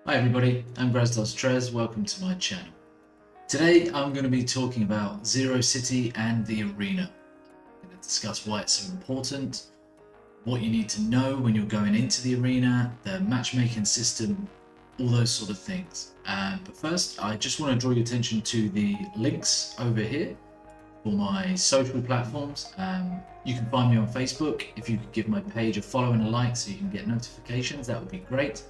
Hi everybody, I'm Trez. Welcome to my channel. Today I'm going to be talking about Zero City and the arena. I'm going to discuss why it's so important, what you need to know when you're going into the arena, the matchmaking system, all those sort of things. But first, I just want to draw your attention to the links over here for my social platforms. You can find me on Facebook. If you could give my page a follow and a like so you can get notifications, that would be great.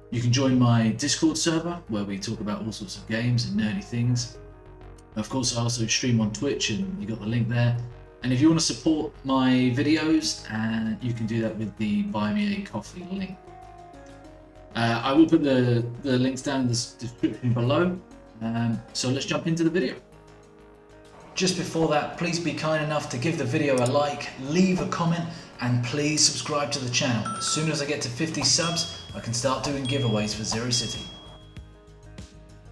You can join my Discord server where we talk about all sorts of games and nerdy things. Of course, I also stream on Twitch and you got the link there. And if you want to support my videos, you can do that with the Buy Me a Coffee link. I will put the links down in the description below. So let's jump into the video. Just before that, please be kind enough to give the video a like, leave a comment, and please subscribe to the channel. As soon as I get to 50 subs, I can start doing giveaways for Zero City.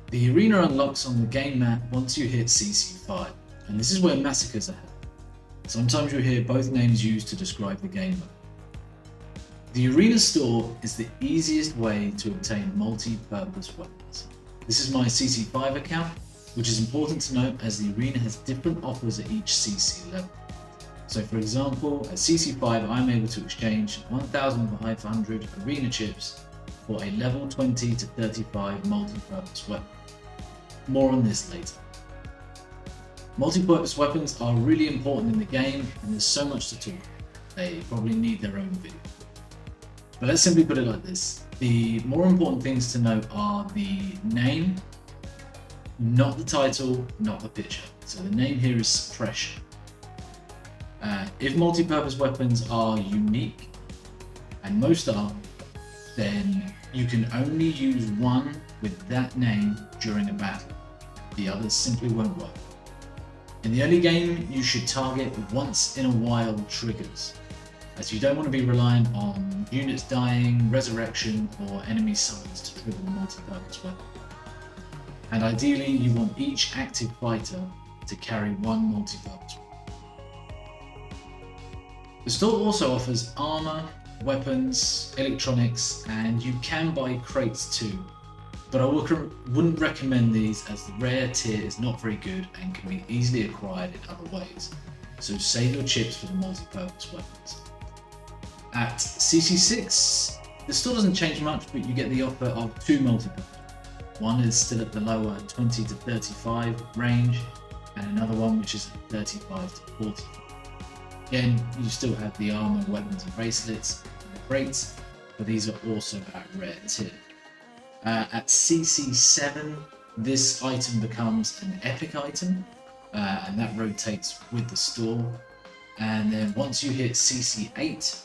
The arena unlocks on the game map once you hit CC5, and this is where massacres are held. Sometimes you'll hear both names used to describe the game map. The arena store is the easiest way to obtain multi-purpose weapons. This is my CC5 account, which is important to note as the arena has different offers at each CC level. So for example, at CC5 I'm able to exchange 1,500 arena chips for a level 20 to 35 multi-purpose weapon. More on this later. Multi-purpose weapons are really important in the game and there's so much to talk about. They probably need their own video. But let's simply put it like this. The more important things to note are the name, not the title, not the picture. So the name here is suppression. If multi-purpose weapons are unique, and most are, then you can only use one with that name during a battle. The others simply won't work. In the early game, you should target once in a while triggers, as you don't want to be reliant on units dying, resurrection, or enemy summons to trigger the multi-purpose weapon. And ideally, you want each active fighter to carry one multi-purpose weapon. The store also offers armor, weapons, electronics, and you can buy crates too. But I wouldn't recommend these as the rare tier is not very good and can be easily acquired in other ways. So save your chips for the multi-purpose weapons. At CC6, the store doesn't change much, but you get the offer of two multi-purpose. One is still at the lower 20 to 35 range, and another one which is 35 to 40. Again, you still have the armor, weapons and bracelets and the crates, but these are also at rare tier. At CC7, this item becomes an epic item, and that rotates with the store. And then once you hit CC8,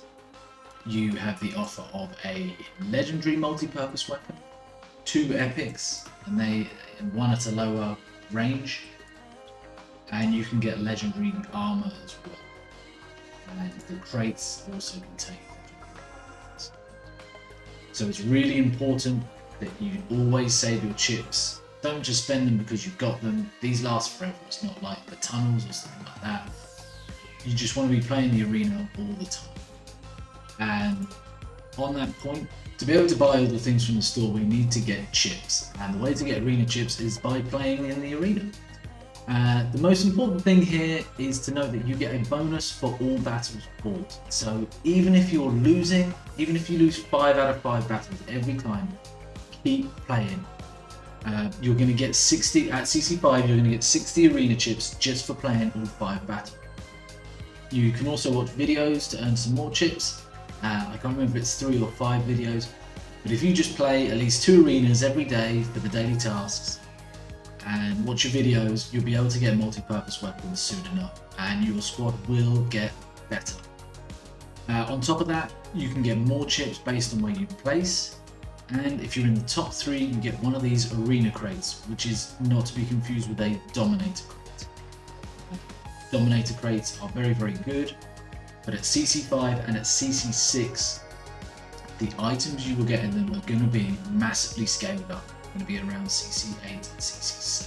you have the offer of a legendary multi-purpose weapon, two epics, and one at a lower range, and you can get legendary armor as well. And the crates also contain weapons. So it's really important that you always save your chips. Don't just spend them because you've got them. These last forever. It's not like the tunnels or something like that. You just want to be playing the arena all the time. And on that point, to be able to buy all the things from the store, we need to get chips. And the way to get arena chips is by playing in the arena. The most important thing here is to know that you get a bonus for all battles fought. So even if you're losing, even if you lose 5 out of 5 battles every time, keep playing. You're going to get 60, at CC5 you're going to get 60 arena chips just for playing all 5 battles. You can also watch videos to earn some more chips. I can't remember if it's 3 or 5 videos, but if you just play at least 2 arenas every day for the daily tasks, and watch your videos, you'll be able to get multi-purpose weapons soon enough, and your squad will get better. On top of that, you can get more chips based on where you place, and if you're in the top 3, you get one of these arena crates, which is not to be confused with a dominator crate. Dominator crates are very, very good, but at CC5 and at CC6, the items you will get in them are going to be massively scaled up. Going to be around CC8 and CC7.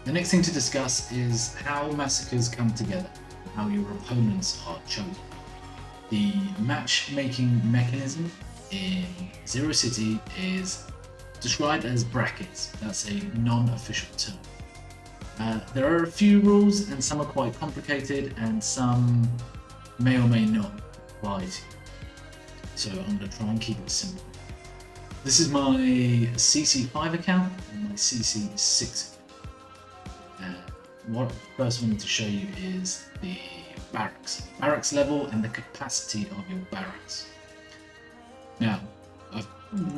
The next thing to discuss is how massacres come together, how your opponents are chosen. The matchmaking mechanism in Zero City is described as brackets. That's a non-official term. There are a few rules, and some are quite complicated, and some may or may not apply to you. So I'm going to try and keep it simple. This is my CC5 account and my CC6 account. What first I need to show you is the barracks level and the capacity of your barracks. Now, I've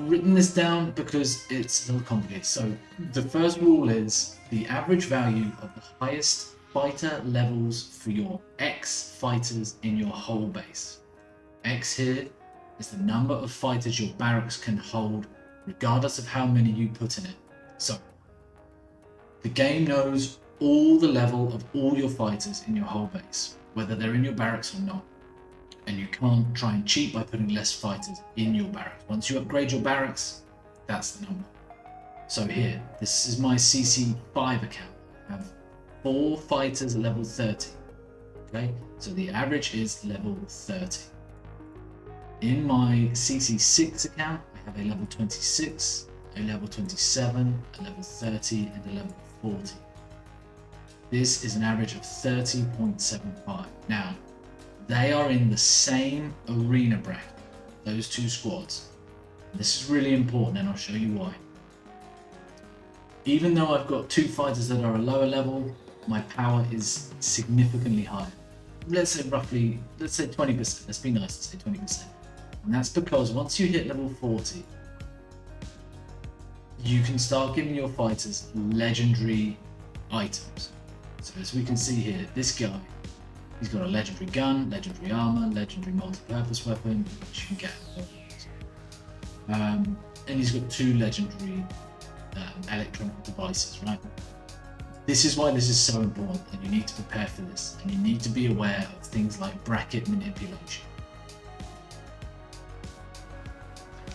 written this down because it's a little complicated. So the first rule is the average value of the highest fighter levels for your X fighters in your whole base. X here is the number of fighters your barracks can hold, regardless of how many you put in it. So the game knows all the level of all your fighters in your whole base, whether they're in your barracks or not. And you can't try and cheat by putting less fighters in your barracks. Once you upgrade your barracks, that's the number. So here, this is my CC5 account. I have 4 fighters at level 30. Okay, so the average is level 30. In my CC6 account, I have a level 26, a level 27, a level 30, and a level 40. This is an average of 30.75. Now, they are in the same arena bracket, those two squads. This is really important, and I'll show you why. Even though I've got 2 fighters that are a lower level, my power is significantly higher. Let's say 20%. Let's be nice and say 20%. And that's because once you hit level 40, you can start giving your fighters legendary items. So as we can see here, this guy, he's got a legendary gun, legendary armor, legendary multi-purpose weapon, which you can get. And he's got 2 legendary electronic devices, right? This is why this is so important, and you need to prepare for this, and you need to be aware of things like bracket manipulation.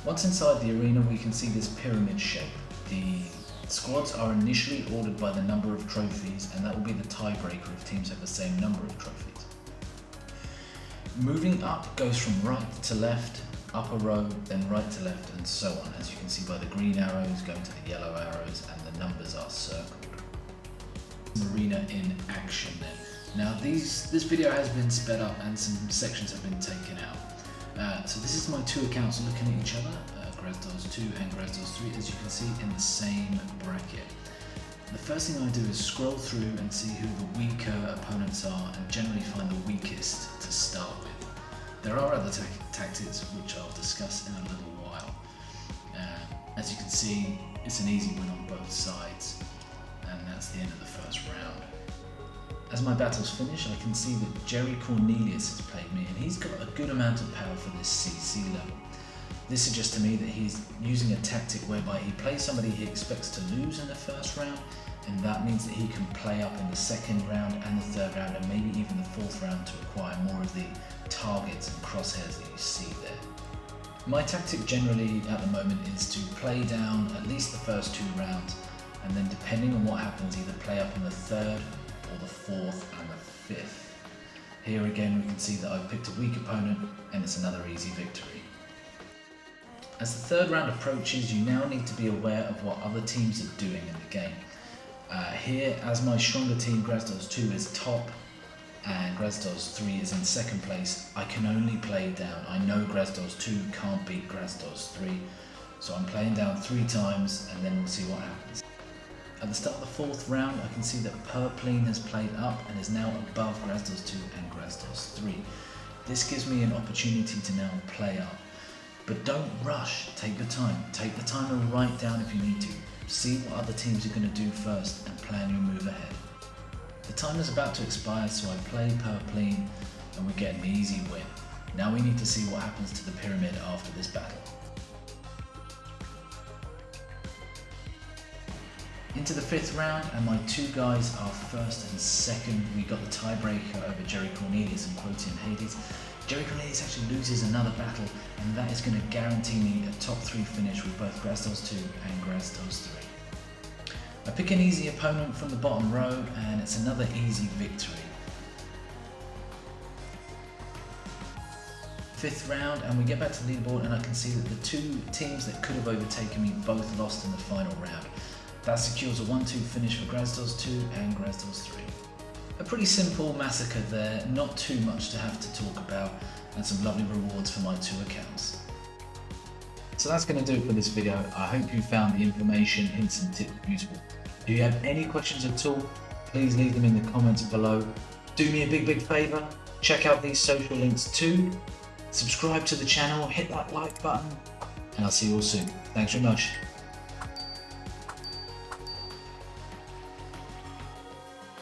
Once inside the arena, we can see this pyramid shape. The squads are initially ordered by the number of trophies, and that will be the tiebreaker if teams have the same number of trophies. Moving up goes from right to left, up a row, then right to left, and so on, as you can see by the green arrows going to the yellow arrows, and the numbers are circled. Arena in action then. Now this video has been sped up and some sections have been taken out. So this is my 2 accounts looking at each other, Grasdos 2 and Grasdos 3, as you can see in the same bracket. The first thing I do is scroll through and see who the weaker opponents are, and generally find the weakest to start with. There are other tactics which I'll discuss in a little while. As you can see, it's an easy win on both sides, and that's the end of the first round. As my battle's finished, I can see that Jerry Cornelius has played me, and he's got a good amount of power for this CC level. This suggests to me that he's using a tactic whereby he plays somebody he expects to lose in the first round, and that means that he can play up in the second round and the third round, and maybe even the fourth round to acquire more of the targets and crosshairs that you see there. My tactic generally at the moment is to play down at least the first 2 rounds, and then depending on what happens, either play up in the third or the fourth and the fifth. Here again we can see that I've picked a weak opponent, and it's another easy victory. As the third round approaches, you now need to be aware of what other teams are doing in the game. Here, as my stronger team Grasdos 2 is top and Grasdos 3 is in second place, I can only play down. I know Grasdos 2 can't beat Grasdos 3, so I'm playing down 3 times, and then we'll see what happens. At the start of the fourth round, I can see that Purpline has played up and is now above Grasdos 2 and Grasdos 3. This gives me an opportunity to now play up. But don't rush, take your time. Take the time and write down if you need to. See what other teams are going to do first and plan your move ahead. The time is about to expire, so I play Purpline and we get an easy win. Now we need to see what happens to the pyramid after this battle. Into the 5th round, and my 2 guys are first and second. We got the tiebreaker over Jerry Cornelius and Quotium Hades. Jerry Cornelius actually loses another battle, and that is going to guarantee me a top 3 finish with both Grasdos 2 and Grasdos 3. I pick an easy opponent from the bottom row, and it's another easy victory. fifth round, and we get back to the leaderboard, and I can see that the two teams that could have overtaken me both lost in the final round. That secures a 1-2 finish for Grasdor's 2 and Grasdor's 3. A pretty simple massacre there, not too much to have to talk about, and some lovely rewards for my 2 accounts. So that's going to do it for this video. I hope you found the information, hints and tips useful. If you have any questions at all, please leave them in the comments below. Do me a big favour, check out these social links too, subscribe to the channel, hit that like button, and I'll see you all soon. Thanks very much.